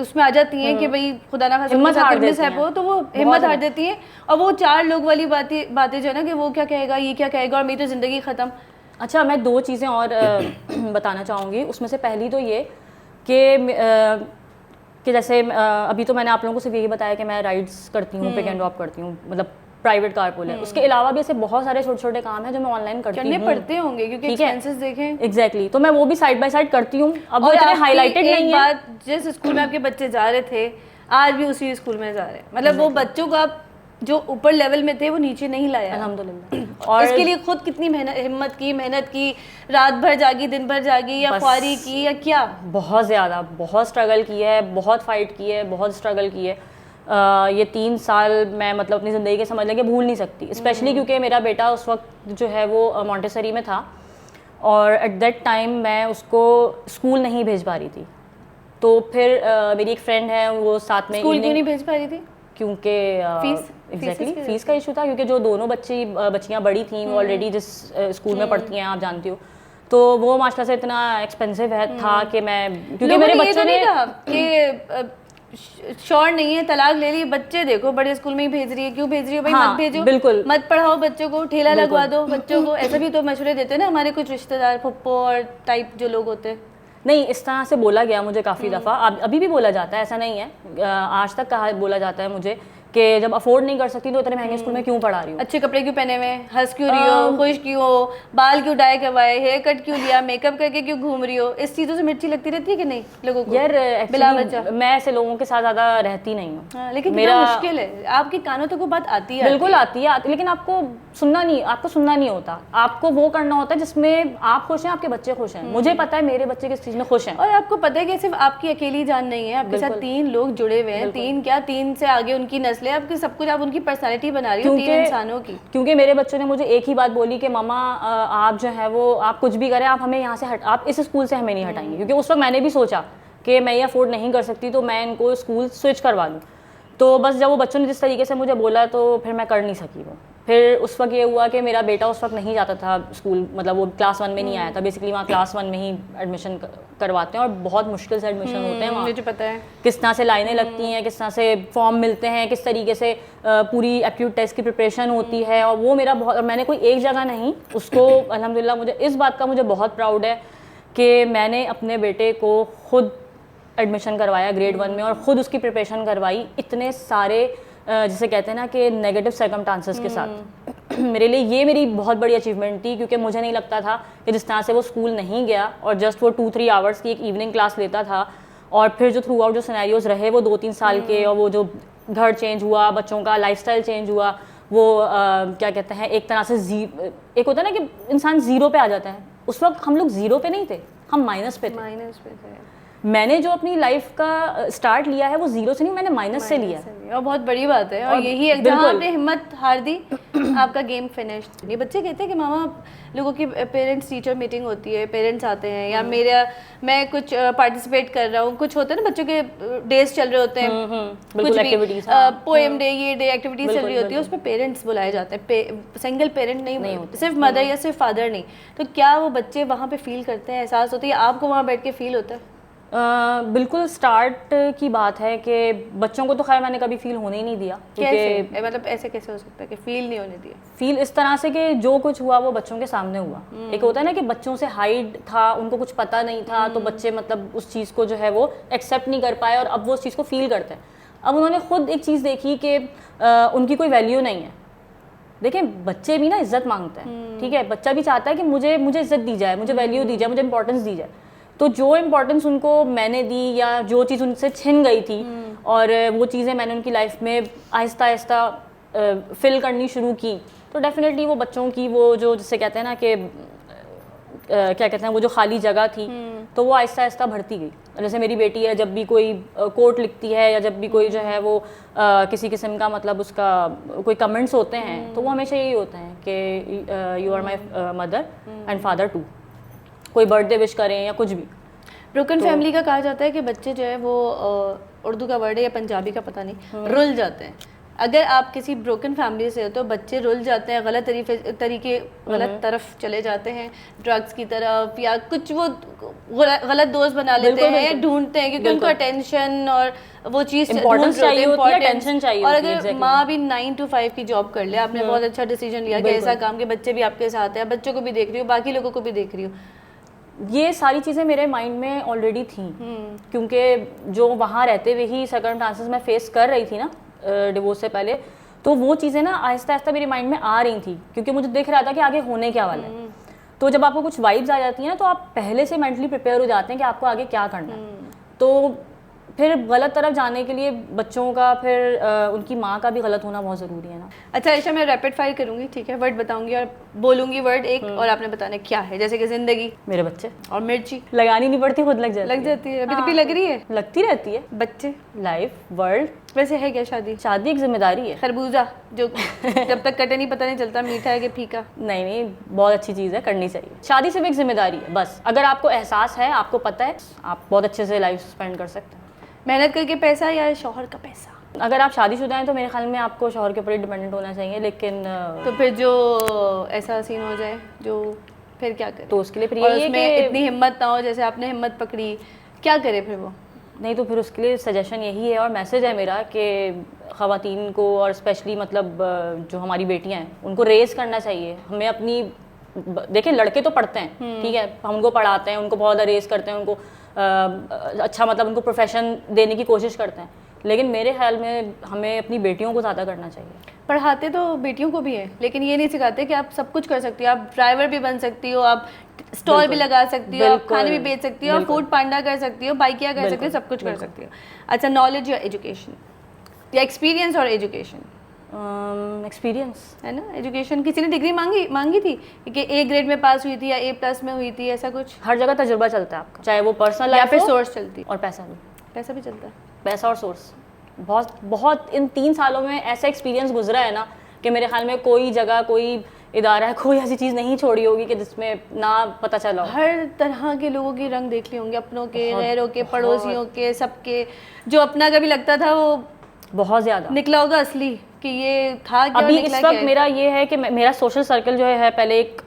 उसमें आ जाती हैं कि भाई खुदा ना हिम्मत हार देती हैं, तो वो हिम्मत हार देती हैं, और वो 4 लोग वाली बातें जो है ना कि वो क्या कहेगा, ये क्या कहेगा, और मेरी तो ज़िंदगी ख़त्म। अच्छा, मैं 2 चीज़ें और बताना चाहूँगी। उसमें से पहली तो ये कि जैसे अभी तो मैंने आप लोगों को सिर्फ यही बताया कि मैं राइड्स करती हूँ, पिक एंड ड्रॉप करती हूँ, मतलब प्राइवेट कारपूल है। उसके अलावा भी ऐसे बहुत सारे छोटे छोटे काम हैं जो मैं ऑनलाइन करती हूँ, पड़ते होंगे क्योंकि एक्सपेंसेस देखें। एग्जैक्टली, तो मैं वो भी साइड बाय साइड करती हूँ। अब वो इतने हाईलाइटेड नहीं है। जिस स्कूल में आपके बच्चे जा रहे थे, आज भी उसी स्कूल में जा रहे हैं, मतलब वो बच्चों को आप जो ऊपर लेवल में थे वो नीचे नहीं लाया, अल्हम्दुलिल्लाह। और इसके लिए खुद कितनी मेहनत की, रात भर जागी, दिन भर जागी, या ख्वारी की, या क्या, बहुत ज़्यादा, बहुत स्ट्रगल की है, बहुत फाइट की है, बहुत स्ट्रगल की है। ये 3 साल मैं मतलब अपनी ज़िंदगी के समझ लें कि भूल नहीं सकती, स्पेशली क्योंकि मेरा बेटा उस वक्त जो है वो मॉन्टेसरी में था, और एट दैट टाइम मैं उसको स्कूल नहीं भेज पा रही थी। तो फिर मेरी एक फ्रेंड है, वो साथ में स्कूल क्यों नहीं भेज पा रही थी? क्योंकि फीस का इशू था, क्योंकि जो दोनों बच्चियाँ बड़ी थी ऑलरेडी जिस स्कूल में पढ़ती हैं, आप जानती हो, तो वो माशाल्लाह से इतना एक्सपेंसिव था कि मैं, क्योंकि मेरे बच्चों ने श्योर नहीं है, तलाक ले ली, बच्चे देखो बड़े स्कूल में ही भेज रही है, क्यों भेज रही है भाई? हाँ, मत भेजो, बिल्कुल मत पढ़ाओ बच्चों को, ठेला लगवा दो बच्चों को। ऐसा भी तो मशवरे देते हैं ना हमारे कुछ रिश्तेदार, फुप्पो और टाइप जो लोग होते हैं। नहीं, इस तरह से बोला गया मुझे काफ़ी दफ़ा, अभी भी बोला जाता है, ऐसा नहीं है, आज तक कहा बोला जाता है मुझे कि जब अफोर्ड नहीं कर सकती तो इतने महंगे स्कूल में क्यों पढ़ा रही हो, अच्छे कपड़े क्यों पहने हुए, हंस क्यों रही हो, खुश क्यों हो, बाल क्यों डाई करवाए, हेयर कट क्यों लिया, मेकअप करके क्यों घूम रही हो, इस चीज़ों से मिर्ची लगती रहती है कि नहीं लोगों को? यार बिला एक्चुअली वजह। मैं ऐसे लोगों के साथ ज़्यादा रहती नहीं हूँ। हाँ, लेकिन मेरा मेरा मुश्किल है, आपके कानों तक वो बात आती है। बिल्कुल आती है, लेकिन आपको सुनना नहीं होता, आपको वो करना होता है जिसमें आप खुश हैं, आपके बच्चे खुश हैं। मुझे पता है मेरे बच्चे किस चीज़ में खुश हैं। और आपको पता है कि सिर्फ आपकी अकेली जान नहीं है, आपके साथ 3 लोग जुड़े हुए हैं, 3 से आगे उनकी नस्लें, आपकी सब कुछ, आप उनकी पर्सनालिटी बना रही हो 3 इंसानों की। क्योंकि मेरे बच्चों ने मुझे एक ही बात बोली कि मामा आप जो है वो आप कुछ भी करें, आप हमें यहाँ से आप इस स्कूल से हमें नहीं हटाएंगे। क्योंकि उस वक्त मैंने भी सोचा कि मैं ये अफोर्ड नहीं कर सकती तो मैं इनको स्कूल स्विच करवा लूँ। तो बस जब वो बच्चों ने जिस तरीके से मुझे बोला तो फिर मैं कर नहीं सकी वो। फिर उस वक्त ये हुआ कि मेरा बेटा उस वक्त नहीं जाता था स्कूल, मतलब वो क्लास 1 में नहीं आया था। बेसिकली वहाँ क्लास 1 में ही एडमिशन करवाते हैं और बहुत मुश्किल से एडमिशन होते हैं वहाँ। मुझे पता है किस तरह से लाइनें लगती हैं, किस तरह से फॉर्म मिलते हैं, किस तरीके से पूरी एप्टीट्यूड टेस्ट की प्रिपरेशन होती है। और वो मेरा बहुत, और मैंने कोई एक जगह नहीं उसको, अल्हम्दुलिल्लाह मुझे इस बात का मुझे बहुत प्राउड है कि मैंने अपने बेटे को खुद एडमिशन करवाया ग्रेड 1 में और ख़ुद उसकी प्रिपरेशन करवाई इतने सारे जिसे कहते हैं ना कि नेगेटिव सर्कमस्टांसेस के साथ। मेरे लिए ये मेरी बहुत बड़ी अचीवमेंट थी, क्योंकि मुझे नहीं लगता था कि जिस तरह से वो स्कूल नहीं गया और जस्ट वो 2-3 आवर्स की एक इवनिंग क्लास लेता था, और फिर जो थ्रू आउट जो सिनेरियोज रहे वो 2-3 साल के, और वो जो घर चेंज हुआ, बच्चों का लाइफस्टाइल चेंज हुआ, वो क्या कहते हैं एक तरह से एक होता है ना कि इंसान ज़ीरो पे आ जाता है। उस वक्त हम लोग ज़ीरो पे नहीं थे, हम माइनस पे थे। मैंने जो अपनी लाइफ का स्टार्ट लिया है वो ज़ीरो से नहीं, मैंने माइनस से लिया। और बहुत बड़ी बात है, और यही है जहाँ आपने हिम्मत हार दी आपका गेम फिनिश। ये बच्चे कहते हैं कि मामा लोगों की पेरेंट्स टीचर मीटिंग होती है, पेरेंट्स आते हैं, या मैं कुछ पार्टिसिपेट कर रहा हूँ, कुछ होता है ना बच्चों के डेज चल रहे होते हैं, कुछ भी पोएम डे, ये डे एक्टिविटीज चल रही होती है, उसमें पेरेंट्स बुलाए जाते हैं, सिंगल पेरेंट नहीं होते, सिर्फ मदर या सिर्फ फादर नहीं। तो क्या वो बच्चे वहाँ पे फील करते हैं, एहसास होता है, आपको वहाँ बैठ के फील होता है? बिल्कुल स्टार्ट की बात है कि बच्चों को तो खैर मैंने कभी फील होने ही नहीं दिया। कैसे? मतलब ऐसे कैसे हो सकता है कि फील नहीं होने दिया? फील इस तरह से कि जो कुछ हुआ वो बच्चों के सामने हुआ। एक होता है ना कि बच्चों से हाइड था, उनको कुछ पता नहीं था, तो बच्चे मतलब उस चीज़ को जो है वो एक्सेप्ट नहीं कर पाए और अब वो उस चीज़ को फील करते हैं। अब उन्होंने खुद एक चीज़ देखी कि उनकी कोई वैल्यू नहीं है। देखें, बच्चे भी ना इज्जत मांगते हैं, ठीक है, बच्चा भी चाहता है कि मुझे इज्जत दी जाए, मुझे वैल्यू दी जाए, मुझे इंपॉर्टेंस दी जाए। तो जो इम्पोर्टेंस उनको मैंने दी या जो चीज़ उनसे छिन गई थी और वो चीज़ें मैंने उनकी लाइफ में आहिस्ता आहिस्ता फिल करनी शुरू की, तो डेफिनेटली वो बच्चों की वो जो जिसे कहते हैं ना कि क्या कहते हैं वो जो खाली जगह थी, तो वो आहिस्ता आहिस्ता भरती गई। जैसे मेरी बेटी है, जब भी कोई कोट लिखती है या जब भी कोई जो है वो किसी किस्म का मतलब उसका कोई कमेंट्स होते हैं, तो वो हमेशा यही होते हैं कि you are my mother and father too. कोई बर्थडे विश करें या कुछ भी। ब्रोकन फैमिली का कहा जाता है कि बच्चे जो है वो उर्दू का वर्ड है या पंजाबी का पता नहीं, रुल जाते हैं। अगर आप किसी ब्रोकन फैमिली से हो तो बच्चे रुल जाते हैं, गलत तरीके गलत तरफ चले जाते हैं, ड्रग्स की तरफ, या कुछ वो गलत दोस्त बना लेते हैं या ढूंढते हैं, क्योंकि उनको अटेंशन और वो चीज़ टेंशन चाहिए। और अगर माँ भी 9 to 5 की जॉब कर ले, आपने बहुत अच्छा डिसीजन लिया कि ऐसा काम, के बच्चे भी आपके साथ हैं, बच्चों को भी देख रही हो, बाकी लोगों को भी देख रही हो, ये सारी चीज़ें मेरे माइंड में ऑलरेडी थी। क्योंकि जो वहाँ रहते हुए ही सर्कमस्टांसेस मैं फेस कर रही थी ना डिवोर्स से पहले, तो वो चीज़ें ना आहिस्ता आहिस्ता मेरे माइंड में आ रही थी, क्योंकि मुझे दिख रहा था कि आगे होने क्या वाला है। तो जब आपको कुछ वाइब्स आ जाती हैं ना, तो आप पहले से मेंटली प्रिपेयर हो जाते हैं कि आपको आगे क्या करना है। तो फिर गलत तरफ जाने के लिए बच्चों का, फिर उनकी माँ का भी गलत होना बहुत ज़रूरी है ना। अच्छा आयशा, मैं रैपिड फायर करूँगी, ठीक है, वर्ड बताऊँगी और बोलूँगी वर्ड एक, और आपने बताना क्या है। जैसे कि जिंदगी, मेरे बच्चे, और मिर्ची। लगानी नहीं पड़ती, खुद लग जाती है। अभी तो भी लग रही है, लगती रहती है। बच्चे, लाइफ, वर्ल्ड। वैसे है क्या शादी? शादी एक जिम्मेदारी है। खरबूजा जो जब तक कटे नहीं पता नहीं चलता मीठा है कि फीका। नहीं, बहुत अच्छी चीज़ है, करनी चाहिए। शादी सिर्फ एक जिम्मेदारी है बस। अगर आपको एहसास है, आपको पता है, आप बहुत अच्छे से लाइफ स्पेंड कर सकते हैं। मेहनत करके पैसा या शौहर का पैसा? अगर आप शादीशुदा हैं तो मेरे ख्याल में आपको शौहर के ऊपर ही डिपेंडेंट होना चाहिए, लेकिन तो फिर जो ऐसा सीन हो जाए जो, फिर क्या करे? तो उसके लिए फिर यही है कि इतनी हिम्मत ना हो जैसे आपने हिम्मत पकड़ी, क्या करे फिर वो? नहीं, तो फिर उसके लिए सजेशन यही है और मैसेज है मेरा कि ख़वातीन को, और स्पेशली मतलब जो हमारी बेटियां हैं, उनको रेज़ करना चाहिए। हमें अपनी देखिए लड़के तो पढ़ते हैं, ठीक है, हम उनको पढ़ाते हैं, उनको बहुत अरेज करते हैं, उनको अच्छा मतलब उनको प्रोफेशन देने की कोशिश करते हैं, लेकिन मेरे ख्याल में हमें अपनी बेटियों को ज़्यादा करना चाहिए। पढ़ाते तो बेटियों को भी है, लेकिन ये नहीं सिखाते कि आप सब कुछ कर सकती हो, आप ड्राइवर भी बन सकती हो, आप स्टॉल भी लगा सकती हो, आप खाने भी बेच सकती हो, आप फूड पांडा कर सकती हो, बाइकिया कर सकती हो, सब कुछ कर सकती हो। अच्छा, नॉलेज या एजुकेशन या एक्सपीरियंस और एजुकेशन? एक्सपीरियंस है ना। एजुकेशन किसी ने डिग्री मांगी थी कि ए ग्रेड में पास हुई थी या A+ में हुई थी, ऐसा कुछ? हर जगह तजुर्बा चलता है आपका, चाहे वो पर्सनल या लाइफ फिर हो सोर्स चलती? और पैसा भी। पैसा भी चलता है। पैसा और सोर्स बहुत बहुत इन 3 सालों में ऐसा एक्सपीरियंस गुजरा है ना कि मेरे ख्याल में कोई जगह, कोई इदारा, कोई ऐसी चीज़ नहीं छोड़ी होगी कि जिसमें ना पता चला हो। हर तरह के लोगों के रंग देख लिए होंगे, अपनों के, गैरों के, पड़ोसियों के, सबके। जो अपना कभी लगता था वो बहुत ज़्यादा निकला होगा असली कि ये था क्या। अभी इस वक्त मेरा ये है कि मेरा सोशल सर्कल जो है पहले एक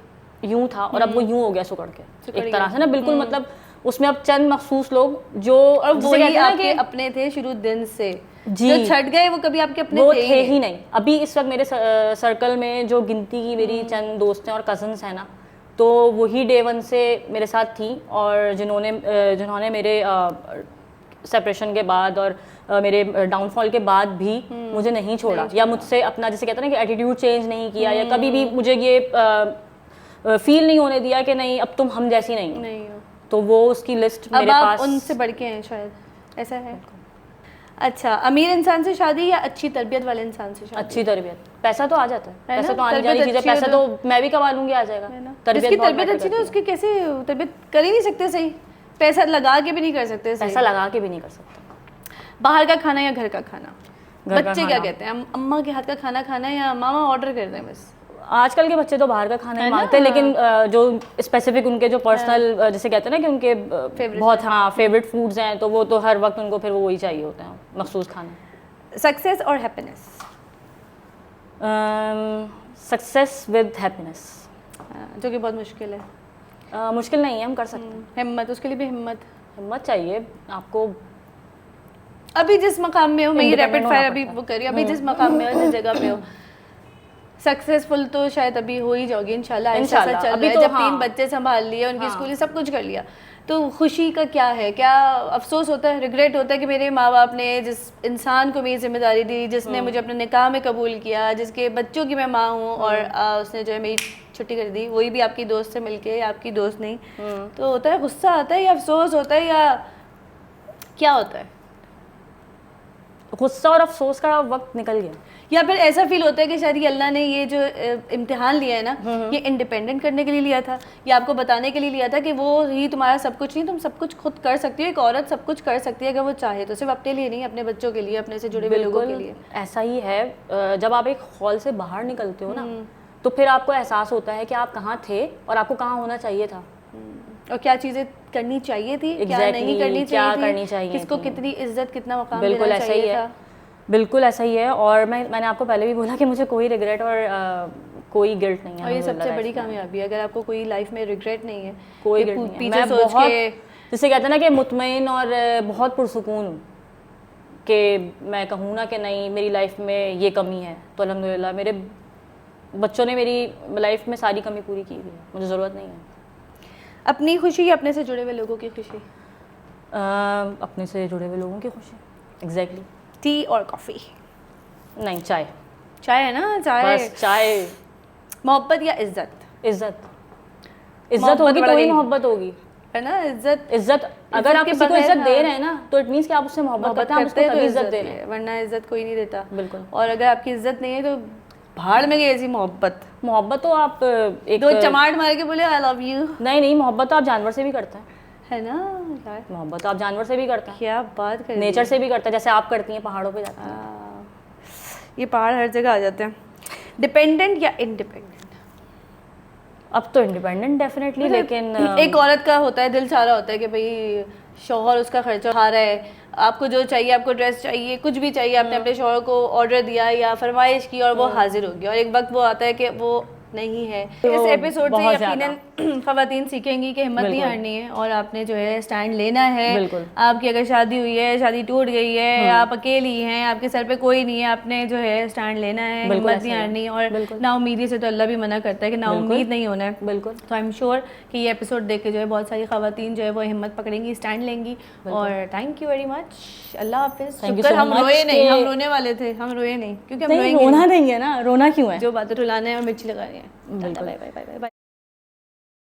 यूं था और अब वो यूं हो गया सुकड़ के एक तरह से ना, बिल्कुल मतलब उसमें अब चंद मखसूस लोग जो, और वही आपके अपने थे शुरू दिन से, जो छट गए वो कभी आपके अपने वो थे ही नहीं। अभी इस वक्त मेरे सर्कल में जो गिनती की मेरी चंद दोस्त हैं और कजन्स हैं ना, तो वही डे 1 से मेरे साथ थी, और जिन्होंने मेरे सेपरेशन के बाद और मेरे डाउनफॉल के बाद भी मुझे नहीं छोड़ा, या मुझसे अपना जैसे कहते हैं ना कि एटीट्यूड चेंज नहीं किया, या कभी भी मुझे ये फील नहीं होने दिया कि नहीं अब तुम हम जैसी नहीं हो। तो वो उसकी लिस्ट मेरे पास उनसे बढ़ के हैं शायद, ऐसा है। अच्छा, अमीर इंसान से शादी या अच्छी तरबियत वाले इंसान से शादी? अच्छी तरबियत। पैसा तो आ जाता है, पैसा तो आने जाने चीज़ है, पैसा तो मैं भी कमा लूंगी, आ जाएगा। जिसकी तरबियत अच्छी ना उसकी कैसे तरबियत कर ही नहीं सकते सही, पैसा लगा के भी नहीं कर सकते सही। पैसा लगा के भी नहीं कर सकते। बाहर का खाना या घर का खाना? बच्चे क्या कहते हैं, अम्मा के हाथ का खाना खाना है या मामा ऑर्डर करते हैं? बस आजकल के बच्चे तो बाहर का खाना ही मांगते हैं, लेकिन जो स्पेसिफिक उनके जो पर्सनल जैसे कहते हैं ना कि उनके बहुत फेवरेट फूड्स हैं, तो वो तो हर वक्त उनको फिर वो वही चाहिए होते हैं, मखसूस खाना। सक्सेस और हैप्पीनेस? सक्सेस विद हैप्पीनेस, जो कि बहुत मुश्किल है। मुश्किल नहीं है, हम कर सकते हैं। हिम्मत, उसके लिए भी हिम्मत चाहिए आपको। अभी जिस मकाम में हो, मैं ये रैपिड फायर अभी वो करी, अभी जिस मकाम में हो, जिस जगह पे हो, सक्सेसफुल तो शायद अभी हो ही जाओगी इंशाल्लाह। अभी तो जब 3 बच्चे संभाल लिए, उनकी स्कूलिंग सब कुछ कर लिया, तो खुशी का क्या है? क्या अफसोस होता है, रिग्रेट होता है कि मेरे माँ बाप ने जिस इंसान को मेरी जिम्मेदारी दी, जिसने मुझे अपने निकाह में कबूल किया, जिसके बच्चों की मैं माँ हूँ, और उसने जो है मेरी छुट्टी कर दी, वही भी आपकी दोस्त से मिलके, या आपकी दोस्त नहीं, तो होता है गुस्सा आता है या अफसोस होता है या क्या होता है? गुस्सा और अफसोस का वक्त निकल गया, या फिर ऐसा फील होता है कि शायद अल्लाह ने ये जो इम्तिहान लिया है ना, ये इंडिपेंडेंट करने के लिए लिया था, या आपको बताने के लिए लिया था कि वो ही तुम्हारा सब कुछ नहीं, तुम सब कुछ खुद कर सकती हो। एक औरत सब कुछ कर सकती है अगर वो चाहे तो, सिर्फ अपने लिए नहीं, अपने बच्चों के लिए, अपने से जुड़े हुए लोगों के लिए। ऐसा ही है। जब आप एक हॉल से बाहर निकलते हो ना, तो फिर आपको एहसास होता है कि आप कहाँ थे और आपको कहाँ होना चाहिए था, और क्या चीज़ें करनी चाहिए थी, क्या नहीं करनी चाहिए, किसको कितनी इज्जत, कितना मकाम देना चाहिए था। बिल्कुल ऐसा ही है। और मैंने आपको पहले भी बोला कि मुझे कोई रिग्रेट और कोई गिल्ट नहीं है, और ये सबसे बड़ी कामयाबी है। अगर आपको कोई लाइफ में रिग्रेट नहीं है, कोई गिल्ट नहीं है। मैं बहुत, जिसे कहते हैं ना कि मुतमईन और बहुत पुरसुकून हूँ कि मैं कहूँ ना कि नहीं मेरी लाइफ में ये कमी है, तो अल्हम्दुलिल्लाह मेरे बच्चों ने मेरी लाइफ में सारी कमी पूरी की हुई है, मुझे ज़रूरत नहीं है। अपनी खुशी या अपने से जुड़े हुए लोगों की खुशी? अपने से जुड़े हुए लोगों की खुशी। एग्जैक्टली। टी और कॉफ़ी? नहीं, चाय। चाय है ना, चाय। बस चाय। मोहब्बत या इज्जत? इज्जत होगी तो ही मोहब्बत होगी, है ना। इज्जत अगर आप किसी को इज्जत दे रहे हैं ना, तो इट मींस कि आप उससे मोहब्बत करते हैं, आप उसको तभी इज्जत दे रहे हैं, वरना इज्जत कोई नहीं देता। बिल्कुल। और अगर आपकी इज्जत नहीं है तो भाड़ में गई ऐसी मोहब्बत तो आप एक दो चमाट मार के बोले आई लव यू। नहीं, मोहब्बत तो आप जानवर से भी करते हैं, है ना यार। मोहब्बत तो आप जानवर से भी करते हैं। क्या बात कर, नेचर से भी करते हैं, जैसे आप करती हैं, पहाड़ों पे जाते हैं। ये पहाड़ हर जगह आ जाते हैं। डिपेंडेंट या इंडिपेंडेंट? अब तो इंडिपेंडेंट डेफिनेटली, लेकिन एक औरत का होता है, दिल चाह रहा होता है कि भाई शौहर उसका खर्चा उठा रहा है, आपको जो चाहिए, आपको ड्रेस चाहिए, कुछ भी चाहिए, आपने अपने शौहर को ऑर्डर दिया या फरमाइश की और वो हाजिर हो गया, और एक वक्त वो आता है कि वो नहीं है। तो इस एपिसोड से बहुत ज़्यादा। यकीनन खवातीन सीखेंगी कि हिम्मत नहीं बिल्कुल। हारनी है और आपने जो है स्टैंड लेना है। बिल्कुल। आपकी अगर शादी हुई है, शादी टूट गई है, आप अकेली हैं, आपके सर पे कोई नहीं है, आपने जो है स्टैंड लेना है, बिल्कुल हिम्मत नहीं ऐसा ही है। हारनी। और बिल्कुल। नाउमीदी से तो अल्लाह भी मना करता है कि नाउमीद नहीं होना है। बिल्कुल। तो आई एम श्योर कि ये एपिसोड देख के जो है बहुत सारी खवातीन जो है वो हिम्मत पकड़ेंगी, स्टैंड लेंगी। और थैंक यू वेरी मच। अल्लाह हाफिज़। Thank you शुक्र so हम much रोए नहीं, कि- हम रोने वाले थे, हम रोए नहीं क्योंकि हम नहीं, रोएंगे रोना नहीं है ना, रोना क्यों है? जो बातें रुलाना है और मिर्ची लगानी है। बिल्कुल। Bye bye bye bye.